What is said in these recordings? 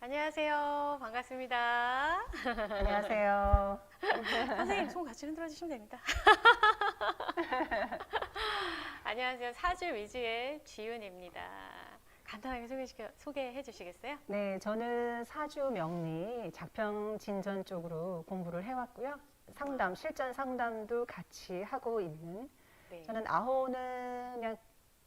안녕하세요. 반갑습니다. 안녕하세요. 선생님 손 같이 흔들어 주시면 됩니다. 안녕하세요. 사주 위주의 지윤입니다. 간단하게 소개해 주시겠어요? 네, 저는 사주 명리, 작평 진전 쪽으로 공부를 해왔고요. 실전 상담도 같이 하고 있는. 네. 저는 아호는 그냥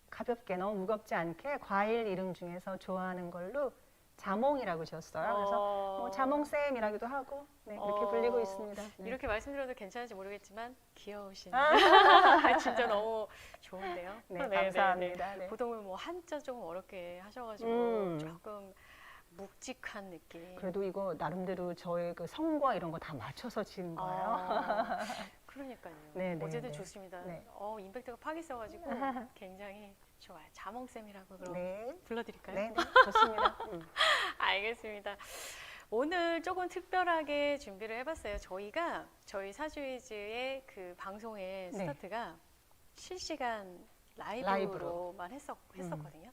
가볍게 너무 무겁지 않게 과일 이름 중에서 좋아하는 걸로 자몽이라고 지었어요. 그래서 뭐 자몽쌤이라기도 하고 그렇게 불리고 있습니다. 네. 이렇게 말씀드려도 괜찮을지 모르겠지만 귀여우신 진짜 너무 좋은데요. 네, 감사합니다. 네. 보통은 뭐 한자 조금 어렵게 하셔가지고 조금 묵직한 느낌. 그래도 이거 나름대로 저의 그 성과 이런 거 다 맞춰서 지은 거예요. 그러니까요. 네, 네, 어제도 네. 좋습니다. 네. 임팩트가 팍 있어가지고 굉장히 좋아요. 자몽쌤이라고 그럼 네. 불러드릴까요? 네, 네, 좋습니다. 알겠습니다. 오늘 조금 특별하게 준비를 해봤어요. 저희 사주이즈의 그 방송의 스타트가 실시간 라이브로만 했었거든요.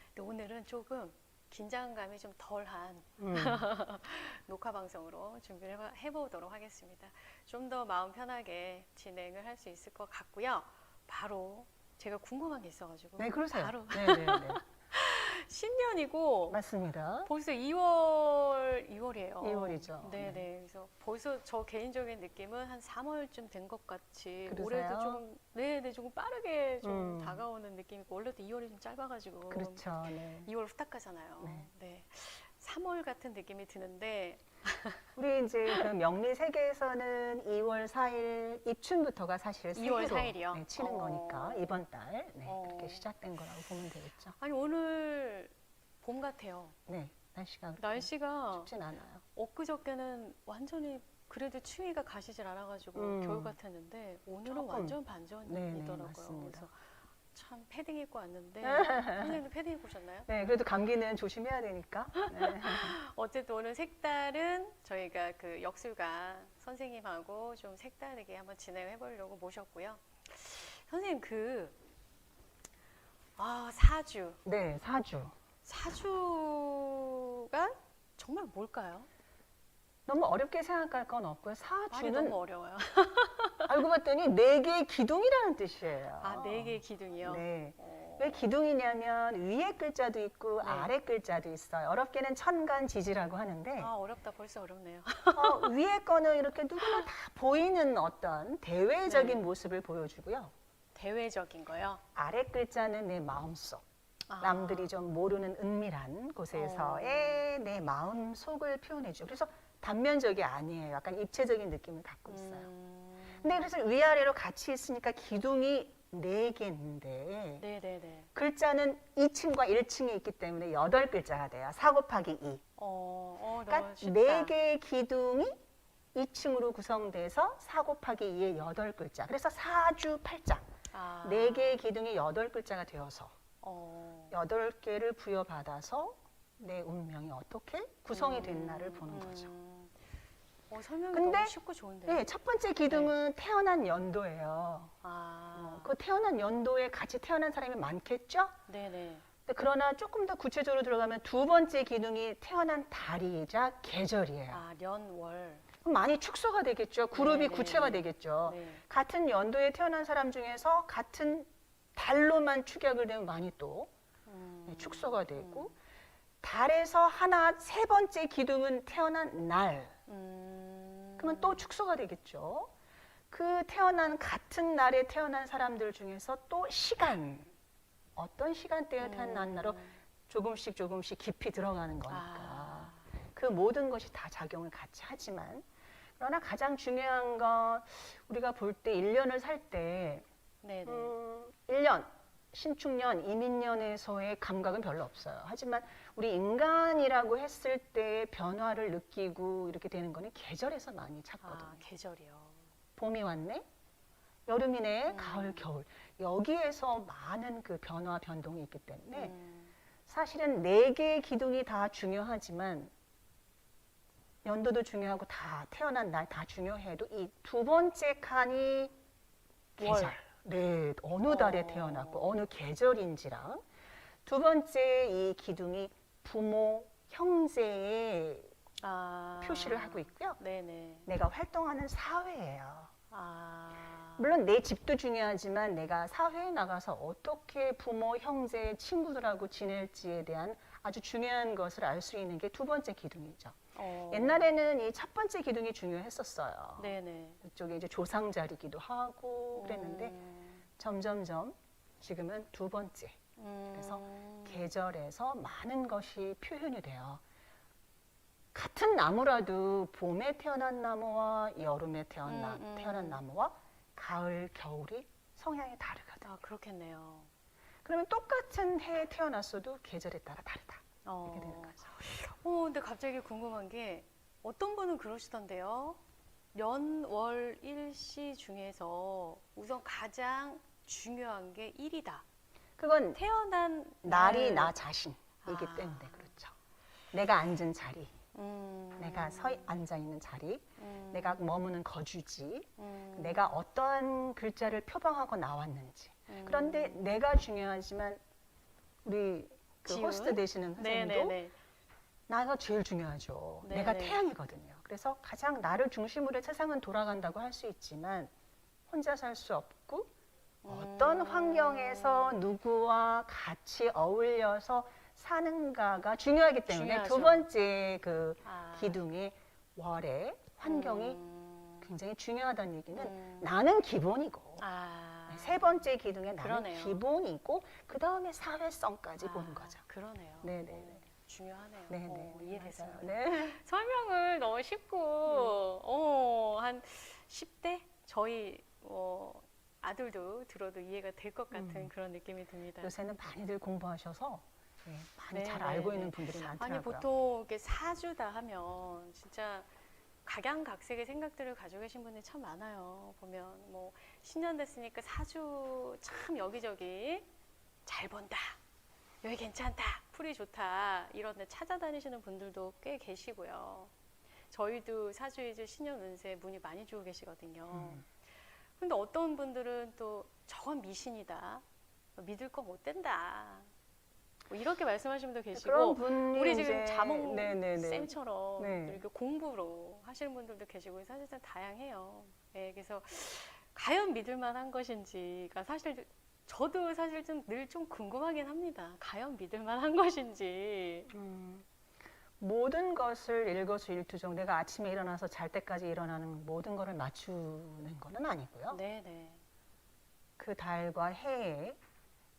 근데 오늘은 조금 긴장감이 좀 덜한 녹화 방송으로 준비를 해보도록 하겠습니다. 좀 더 마음 편하게 진행을 할 수 있을 것 같고요. 바로 제가 궁금한 게 있어가지고 네, 그러세요. 바로 네, 네, 네. 신년이고 맞습니다. 벌써 2월이에요. 2월이죠. 네네. 그래서 벌써 저 개인적인 느낌은 한 3월쯤 된 것 같이 그러세요? 올해도 좀 조금 빠르게 좀 다가오는 느낌이고 원래도 2월이 좀 짧아가지고 그렇죠. 네. 2월 후딱 가잖아요. 네. 3월 같은 느낌이 드는데 우리 이제 그 명리 세계에서는 2월 4일 입춘부터가 사실 2월 새해로 4일이요? 치는 거니까 이번 달 그렇게 시작된 거라고 보면 되겠죠. 아니 오늘 봄 같아요. 네, 날씨가 날씨가 춥진 않아요. 엊그저께는 완전히 그래도 추위가 가시질 않아가지고 겨울 같았는데 오늘은 조금. 완전 반전이더라고요. 맞습니다. 그래서 참 패딩 입고 왔는데 선생님도 패딩 입고 오셨나요? 네, 그래도 감기는 조심해야 되니까. 네. 어쨌든 오늘 색다른 저희가 그 역술가 선생님하고 좀 색다르게 한번 진행해 보려고 모셨고요. 선생님 사주. 네, 사주. 사주가 정말 뭘까요? 너무 어렵게 생각할 건 없고요. 말이 사주는 너무 어려워요. 알고 봤더니 네 개의 기둥이라는 뜻이에요. 네 개의 기둥이요? 네. 왜 기둥이냐면 위에 글자도 있고 아래 글자도 있어요. 어렵게는 천간지지라고 하는데 어렵다. 벌써 어렵네요. 위에 거는 이렇게 누구나 다 보이는 어떤 대외적인 모습을 보여주고요. 대외적인 거요? 아래 글자는 내 마음속. 남들이 좀 모르는 은밀한 곳에서의 내 마음 속을 표현해줘. 그래서 단면적이 아니에요. 약간 입체적인 느낌을 갖고 있어요. 근데 그래서 위아래로 같이 있으니까 기둥이 4개인데 네네네. 글자는 2층과 1층에 있기 때문에 8글자가 돼요. 4 곱하기 2. 그러니까 너무 쉽다. 4개의 기둥이 2층으로 구성돼서 4 곱하기 2의 8글자. 그래서 사주팔자. 4개의 기둥이 8글자가 되어서 8개를 부여받아서 내 운명이 어떻게 구성이 됐나를 보는 거죠. 설명이 근데 너무 쉽고 좋은데요? 네, 첫 번째 기둥은 태어난 연도예요. 그 태어난 연도에 같이 태어난 사람이 많겠죠? 네네. 그러나 조금 더 구체적으로 들어가면 두 번째 기둥이 태어난 달이자 계절이에요. 년월. 그럼 많이 축소가 되겠죠. 그룹이 네네. 구체화 되겠죠. 네. 같은 연도에 태어난 사람 중에서 같은 달로만 축약을 되면 많이 또 축소가 되고 달에서 세 번째 기둥은 태어난 날. 그러면 또 축소가 되겠죠. 그 같은 날에 태어난 사람들 중에서 또 어떤 시간대에 태어났나로 조금씩 조금씩 깊이 들어가는 거니까 그 모든 것이 다 작용을 같이 하지만 그러나 가장 중요한 건 우리가 볼 때 1년을 살 때 1년, 신축년, 이민년에서의 감각은 별로 없어요. 하지만 우리 인간이라고 했을 때의 변화를 느끼고 이렇게 되는 거는 계절에서 많이 찾거든요. 계절이요. 봄이 왔네, 여름이네, 가을, 겨울. 여기에서 많은 그 변화, 변동이 있기 때문에 사실은 4개의 기둥이 다 중요하지만 연도도 중요하고 다 태어난 날 다 중요해도 이 두 번째 칸이 계절. 네, 어느 달에 태어났고 어느 계절인지랑 두 번째 이 기둥이 부모, 형제의 아. 표시를 하고 있고요. 네네. 내가 활동하는 사회예요. 아. 물론 내 집도 중요하지만 내가 사회에 나가서 어떻게 부모, 형제, 친구들하고 지낼지에 대한 아주 중요한 것을 알 수 있는 게 두 번째 기둥이죠. 옛날에는 이 첫 번째 기둥이 중요했었어요. 네네. 이쪽에 이제 조상 자리기도 하고 그랬는데 점점점 지금은 두 번째. 그래서 계절에서 많은 것이 표현이 돼요. 같은 나무라도 봄에 태어난 나무와 여름에 태어난 나무와 가을, 겨울이 성향이 다르거든. 아, 그렇겠네요. 그러면 똑같은 해에 태어났어도 계절에 따라 다르다. 이렇게 되는 어. 거죠. 근데 갑자기 궁금한 게 어떤 분은 그러시던데요. 연, 월, 일시 중에서 우선 가장 중요한 게 일이다. 그건 태어난 날이 날. 나 자신이기 아. 때문에 그렇죠. 내가 앉은 자리, 음. 내가 앉아 있는 자리, 음. 내가 머무는 거주지, 음. 내가 어떠한 글자를 표방하고 나왔는지. 음. 그런데 내가 중요하지만 우리 그 지훈? 호스트 되시는 선생님도 네네네. 나가 제일 중요하죠. 네네. 내가 태양이거든요. 그래서 가장 나를 중심으로 세상은 돌아간다고 할 수 있지만 혼자 살 수 없고 어떤 환경에서 누구와 같이 어울려서 사는가가 중요하기 때문에 중요하죠. 두 번째 그 아. 기둥의 월의 환경이 음. 굉장히 중요하다는 얘기는 음. 나는 기본이고 아. 세 번째 기둥에 나는 그러네요. 기본이고 그 다음에 사회성까지 보는 거죠. 그러네요. 네네. 중요하네요. 네네. 이해됐습니다. 네. 설명을 너무 쉽고 한 10대 저희 아들도 들어도 이해가 될 것 같은 그런 느낌이 듭니다. 요새는 많이들 공부하셔서 많이 네, 잘 네, 알고 네. 있는 분들이 많더라고요. 아니 보통 이렇게 사주다 하면 진짜 각양각색의 생각들을 가지고 계신 분들이 참 많아요. 보면 뭐 10년 됐으니까 사주 참 여기저기 잘 본다. 여기 괜찮다. 풀이 좋다. 이런 데 찾아다니시는 분들도 꽤 계시고요. 저희도 사주이주 신년 운세 문의 많이 주고 계시거든요. 근데 어떤 분들은 또 저건 미신이다. 믿을 거 못 된다. 뭐 이렇게 말씀하시는 분도 계시고 그런 분이 우리 지금 이제 자몽 네네네. 쌤처럼 네. 이렇게 공부로 하시는 분들도 계시고 사실상 다양해요. 네, 그래서 과연 믿을 만한 것인지가 사실 저도 사실 좀 늘 좀 궁금하긴 합니다. 과연 믿을 만한 것인지. 모든 것을 일거수일투족 내가 아침에 일어나서 잘 때까지 일어나는 모든 것을 맞추는 거는 아니고요. 네네. 그 달과 해에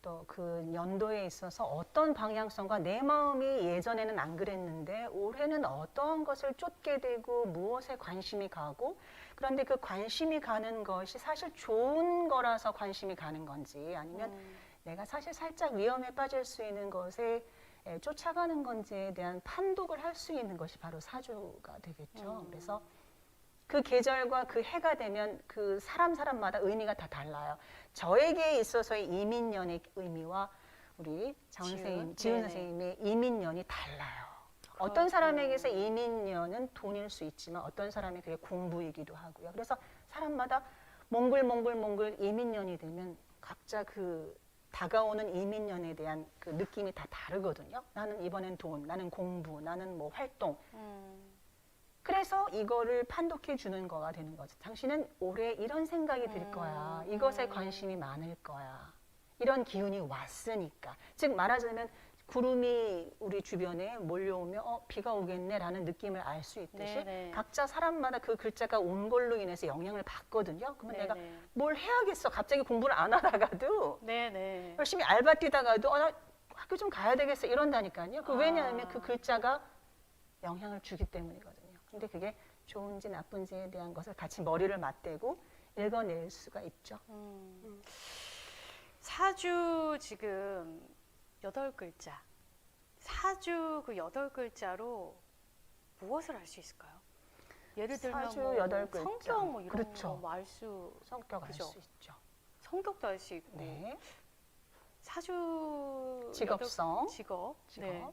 또 그 연도에 있어서 어떤 방향성과 내 마음이 예전에는 안 그랬는데 올해는 어떠한 것을 쫓게 되고 무엇에 관심이 가고 그런데 그 관심이 가는 것이 사실 좋은 거라서 관심이 가는 건지 아니면 내가 사실 살짝 위험에 빠질 수 있는 것에 쫓아가는 건지에 대한 판독을 할 수 있는 것이 바로 사주가 되겠죠. 그래서 그 계절과 그 해가 되면 그 사람마다 의미가 다 달라요. 저에게 있어서의 이민년의 의미와 우리 지훈 네네. 선생님의 이민년이 달라요. 어떤 사람에게서 이민년은 돈일 수 있지만 어떤 사람이 그게 공부이기도 하고요. 그래서 사람마다 몽글몽글 이민년이 되면 각자 그 다가오는 이민년에 대한 그 느낌이 다 다르거든요. 나는 이번엔 돈, 나는 공부, 나는 뭐 활동. 그래서 이거를 판독해 주는 거가 되는 거죠. 당신은 올해 이런 생각이 들 거야. 이것에 관심이 많을 거야. 이런 기운이 왔으니까. 즉 말하자면 구름이 우리 주변에 몰려오면 비가 오겠네라는 느낌을 알 수 있듯이 네네. 각자 사람마다 그 글자가 온 걸로 인해서 영향을 받거든요. 그러면 내가 네네. 뭘 해야겠어. 갑자기 공부를 안 하다가도 네네. 열심히 알바 뛰다가도 나 학교 좀 가야 되겠어 이런다니까요. 그 왜냐하면 그 글자가 영향을 주기 때문이거든요. 근데 그게 좋은지 나쁜지에 대한 것을 같이 머리를 맞대고 읽어낼 수가 있죠. 사주 지금 8글자. 사주 그 8글자로 무엇을 알 수 있을까요? 예를 들면 사주 뭐 8글자. 성격 뭐 이런 그렇죠. 거 알 수, 성격 알 그죠? 수 있죠. 성격도 알 수 있고 네. 사주 직업성. 직업. 네.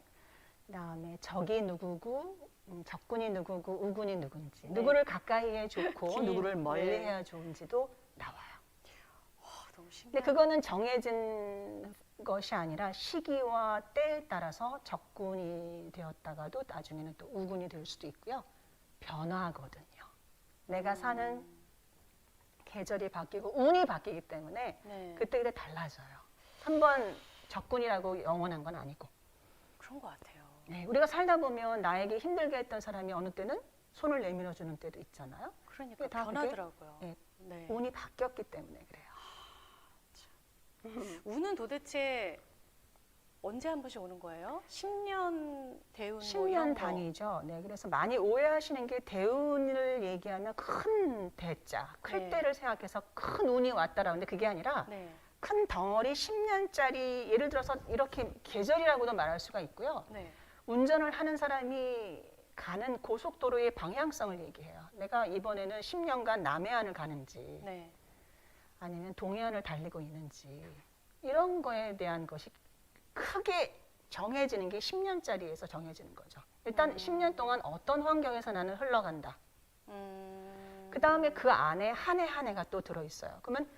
그다음에 적이 누구고 적군이 누구고 우군이 누군지 네. 누구를 가까이 해 좋고 긴, 누구를 멀리 네. 해야 좋은지도 나와요. 너무 근데 신기하다. 그거는 정해진 것이 아니라 시기와 때에 따라서 적군이 되었다가도 나중에는 또 우군이 될 수도 있고요. 변화하거든요. 내가 사는 계절이 바뀌고 운이 바뀌기 때문에 네. 그때그때 달라져요. 한번 적군이라고 영원한 건 아니고. 그런 것 같아요. 네, 우리가 살다 보면 나에게 힘들게 했던 사람이 어느 때는 손을 내밀어 주는 때도 있잖아요. 그러니까 다 그게, 변하더라고요. 네, 네. 운이 바뀌었기 때문에 그래요. 운은 도대체 언제 한 번씩 오는 거예요? 10년 대운 뭐 10년 이런 거. 단위죠. 네, 그래서 많이 오해하시는 게 대운을 얘기하면 큰 대자, 클 네. 때를 생각해서 큰 운이 왔다라는데 그게 아니라 네. 큰 덩어리 10년짜리 예를 들어서 이렇게 계절이라고도 말할 수가 있고요. 네. 운전을 하는 사람이 가는 고속도로의 방향성을 얘기해요. 내가 이번에는 10년간 남해안을 가는지 네. 아니면 동해안을 달리고 있는지 이런 거에 대한 것이 크게 정해지는 게 10년짜리에서 정해지는 거죠. 일단 10년 동안 어떤 환경에서 나는 흘러간다. 그 다음에 그 안에 한 해 한 해가 또 들어있어요. 그러면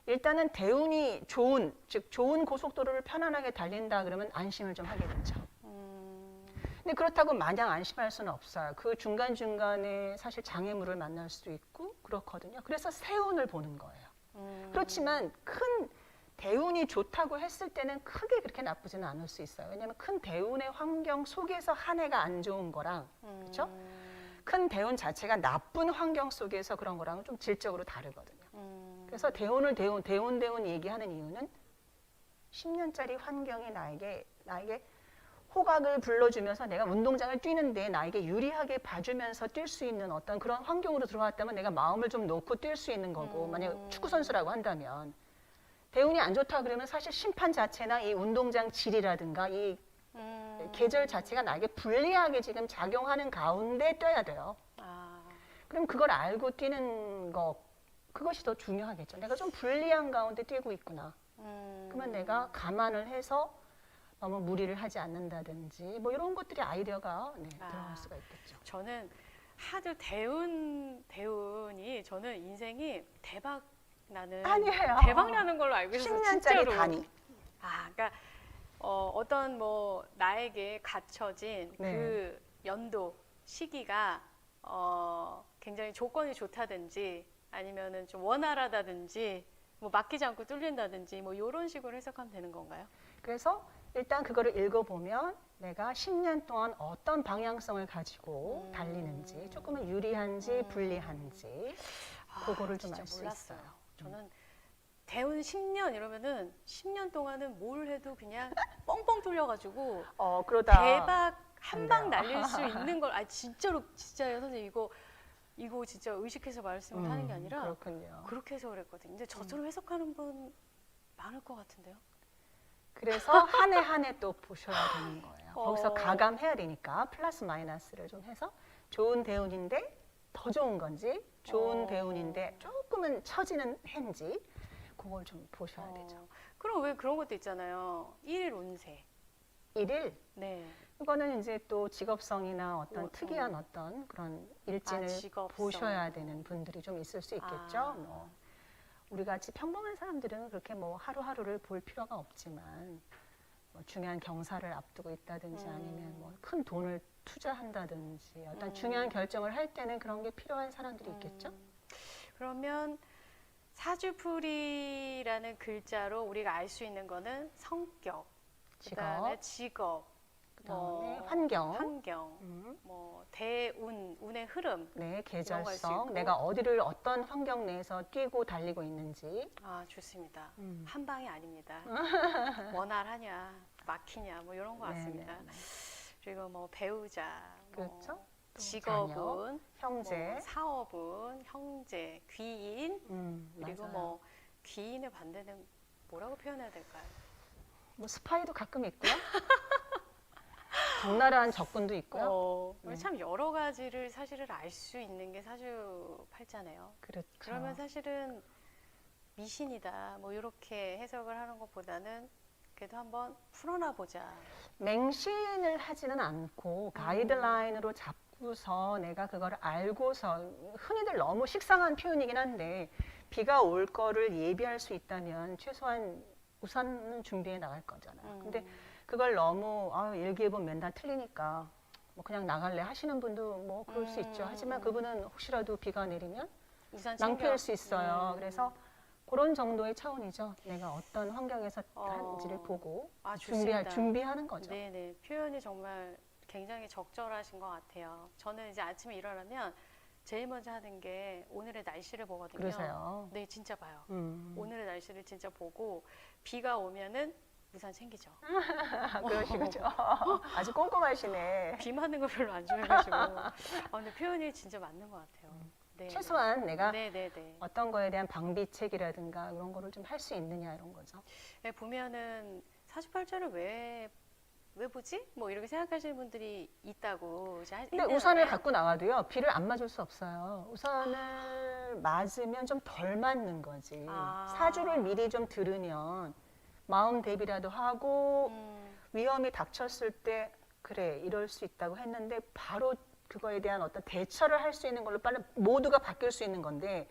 일단은 대운이 좋은, 즉 좋은 고속도로를 편안하게 달린다 그러면 안심을 좀 하게 되죠. 근데 그렇다고 마냥 안심할 수는 없어요. 그 중간중간에 사실 장애물을 만날 수도 있고 그렇거든요. 그래서 세운을 보는 거예요. 그렇지만 큰 대운이 좋다고 했을 때는 크게 그렇게 나쁘지는 않을 수 있어요. 왜냐하면 큰 대운의 환경 속에서 한 해가 안 좋은 거랑 그렇죠? 큰 대운 자체가 나쁜 환경 속에서 그런 거랑은 좀 질적으로 다르거든요. 그래서 대운 얘기하는 이유는 10년짜리 환경이 나에게 호각을 불러주면서 내가 운동장을 뛰는데 나에게 유리하게 봐주면서 뛸 수 있는 어떤 그런 환경으로 들어왔다면 내가 마음을 좀 놓고 뛸 수 있는 거고 만약 축구 선수라고 한다면 대운이 안 좋다 그러면 사실 심판 자체나 이 운동장 질이라든가 이 계절 자체가 나에게 불리하게 지금 작용하는 가운데 뛰어야 돼요. 그럼 그걸 알고 뛰는 거 그것이 더 중요하겠죠. 내가 좀 불리한 가운데 뛰고 있구나. 그러면 내가 감안을 해서 너무 무리를 하지 않는다든지 뭐 이런 것들이 아이디어가 들어갈 수가 있겠죠. 저는 하도 대운이 저는 인생이 대박 나는 아니에요. 대박 나는 걸로 알고 있어요. 10년짜리 진짜로. 단위. 그러니까 어떤 뭐 나에게 갖춰진 네. 그 연도 시기가 굉장히 조건이 좋다든지 아니면은 좀 원활하다든지 뭐 맡기지 않고 뚫린다든지 뭐 이런 식으로 해석하면 되는 건가요? 그래서 일단 그거를 읽어보면 내가 10년 동안 어떤 방향성을 가지고 달리는지 조금은 유리한지 불리한지 그거를 좀 진짜 알 수 몰랐어요. 있어요. 저는 대운 10년 이러면은 10년 동안은 뭘 해도 그냥 뻥뻥 뚫려가지고 그러다 대박 한 안 방 돼요. 날릴 수 있는 걸 진짜로 진짜요 선생님 이거 진짜 의식해서 말씀을 하는 게 아니라 그렇군요. 그렇게 해서 그랬거든요. 근데 저처럼 해석하는 분 많을 것 같은데요. 그래서 한 해 한 해 또 보셔야 되는 거예요. 거기서 가감해야 되니까 플러스 마이너스를 좀 해서 좋은 대운인데 더 좋은 건지 좋은 대운인데 조금은 처지는 해인지 그걸 좀 보셔야 되죠. 그럼 왜 그런 것도 있잖아요. 1일 운세. 1일 네. 이거는 이제 또 직업성이나 어떤 뭐, 특이한 어떤 그런 일진을 직업성. 보셔야 되는 분들이 좀 있을 수 있겠죠. 뭐 우리 같이 평범한 사람들은 그렇게 뭐 하루하루를 볼 필요가 없지만 뭐 중요한 경사를 앞두고 있다든지 아니면 뭐 큰 돈을 투자한다든지 어떤 중요한 결정을 할 때는 그런 게 필요한 사람들이 있겠죠. 그러면 사주풀이라는 글자로 우리가 알 수 있는 거는 성격, 그다음에 직업, 그다음에 환경, 뭐 대운, 운의 흐름. 네, 이런 거알수 계절성, 있고. 내가 어디를 어떤 환경 내에서 뛰고 달리고 있는지. 좋습니다. 한 방이 아닙니다. 원활하냐, 막히냐, 뭐 이런 거 네, 같습니다. 네, 네. 그리고 뭐 배우자, 그렇죠. 뭐 또 직업은, 자녀, 형제, 뭐 사업은, 형제, 귀인, 그리고 맞아요. 뭐 귀인의 반대는 뭐라고 표현해야 될까요? 뭐 스파이도 가끔 있고요. 적나라한 적군도 있고요. 네. 참 여러 가지를 사실을 알 수 있는 게 사주팔자네요. 그렇죠. 그러면 사실은 미신이다 뭐 이렇게 해석을 하는 것보다는 그래도 한번 풀어나 보자. 맹신을 하지는 않고 가이드라인으로 잡고서 내가 그걸 알고서 흔히들 너무 식상한 표현이긴 한데 비가 올 거를 예비할 수 있다면 최소한 우선은 준비해 나갈 거잖아요. 근데 그걸 너무 일기예보 맨날 틀리니까 뭐 그냥 나갈래 하시는 분도 뭐 그럴 수 있죠. 하지만 그분은 혹시라도 비가 내리면 우산 낭패할 챙겨. 수 있어요. 그래서 그런 정도의 차원이죠. 내가 어떤 환경에서 하는지를 보고 좋습니다. 준비하는 거죠. 네네. 표현이 정말 굉장히 적절하신 것 같아요. 저는 이제 아침에 일어나면 제일 먼저 하는 게 오늘의 날씨를 보거든요. 그러세요. 네, 진짜 봐요. 오늘의 날씨를 진짜 보고 비가 오면은 우산 챙기죠. 그러시죠. 아주 꼼꼼하시네. 비 맞는 거 별로 안 좋아해가지고. 근데 표현이 진짜 맞는 것 같아요. 네. 최소한 내가 네네네. 어떤 거에 대한 방비책이라든가 그런 거를 좀 할 수 있느냐 이런 거죠. 네, 보면은 사주팔자를 왜 보지? 뭐 이렇게 생각하시는 분들이 있다고. 근데 우산을 갖고 나와도요, 비를 안 맞을 수 없어요. 우산을 맞으면 좀 덜 맞는 거지. 사주를 미리 좀 들으면 마음 대비라도 하고 위험이 닥쳤을 때 그래 이럴 수 있다고 했는데 바로 그거에 대한 어떤 대처를 할 수 있는 걸로 빨리 모두가 바뀔 수 있는 건데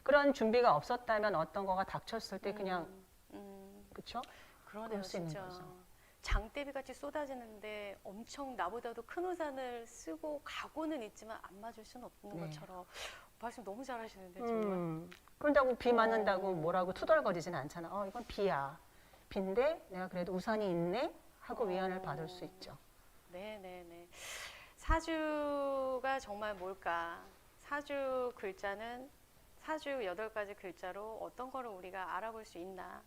그런 준비가 없었다면 어떤 거가 닥쳤을 때 그냥 그렇죠? 그러네요, 수 있는 진짜. 거죠. 장대비 같이 쏟아지는데 엄청 나보다도 큰 우산을 쓰고 가고는 있지만 안 맞을 수는 없는 네. 것처럼 말씀 너무 잘하시는데 정말. 그런다고 비 맞는다고 뭐라고 투덜거리지는 않잖아. 이건 비야. 비인데 내가 그래도 우산이 있네 하고 위안을 받을 수 있죠. 네네네. 사주가 정말 뭘까? 사주 글자는 사주 8가지 글자로 어떤 거를 우리가 알아볼 수 있나?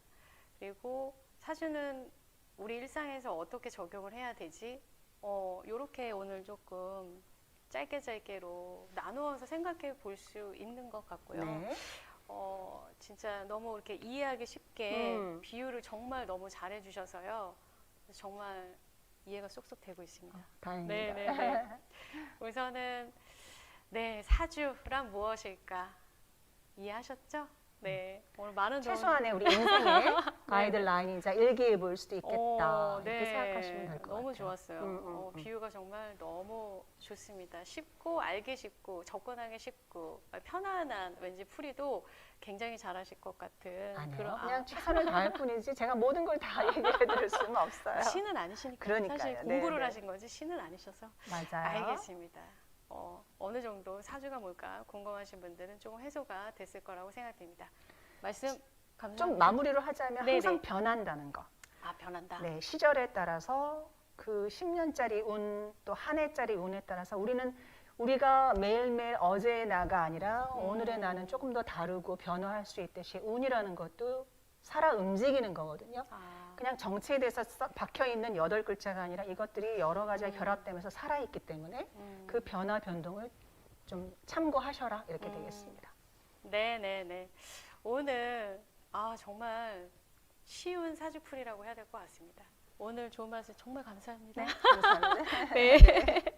그리고 사주는 우리 일상에서 어떻게 적용을 해야 되지? 요렇게 오늘 조금 짧게로 나누어서 생각해 볼 수 있는 것 같고요. 네. 진짜 너무 이렇게 이해하기 쉽게 비유를 정말 너무 잘해 주셔서요. 정말 이해가 쏙쏙 되고 있습니다. 다행입니다. 네네네. 우선은 네, 사주란 무엇일까? 이해하셨죠? 네. 오늘 많은 도움 최소한의 우리 인생의 가이드라인이자 일기예보일 수도 있겠다. 이렇게 네. 생각하시면 될 것 같아요. 너무 좋았어요. 비유가 정말 너무 좋습니다. 쉽고 알기 쉽고 접근하기 쉽고 편안한 왠지 풀이도 굉장히 잘하실 것 같은 아니요. 그냥 최선을 다할 뿐이지 제가 모든 걸 다 얘기해 드릴 수는 없어요. 신은 아니시니까 그러니까요. 사실 네, 공부를 네. 하신 거지 신은 아니셔서 맞아요. 알겠습니다. 어느 정도 사주가 뭘까 궁금하신 분들은 조금 해소가 됐을 거라고 생각됩니다. 말씀 감사합니다. 좀 마무리로 하자면 네네. 항상 변한다는 거. 변한다. 네, 시절에 따라서 그 10년짜리 운, 또 한 해짜리 운에 따라서 우리가 매일매일 어제의 나가 아니라 오늘의 나는 조금 더 다르고 변화할 수 있듯이 운이라는 것도 살아 움직이는 거거든요. 그냥 정체에 대해서 썩 박혀있는 8글자가 아니라 이것들이 여러 가지가 결합되면서 살아있기 때문에 그 변화 변동을 좀 참고하셔라 이렇게 되겠습니다. 네네네. 오늘 정말 쉬운 사주풀이라고 해야 될 것 같습니다. 오늘 좋은 말씀 정말 감사합니다. 네, 감사합니다. 네.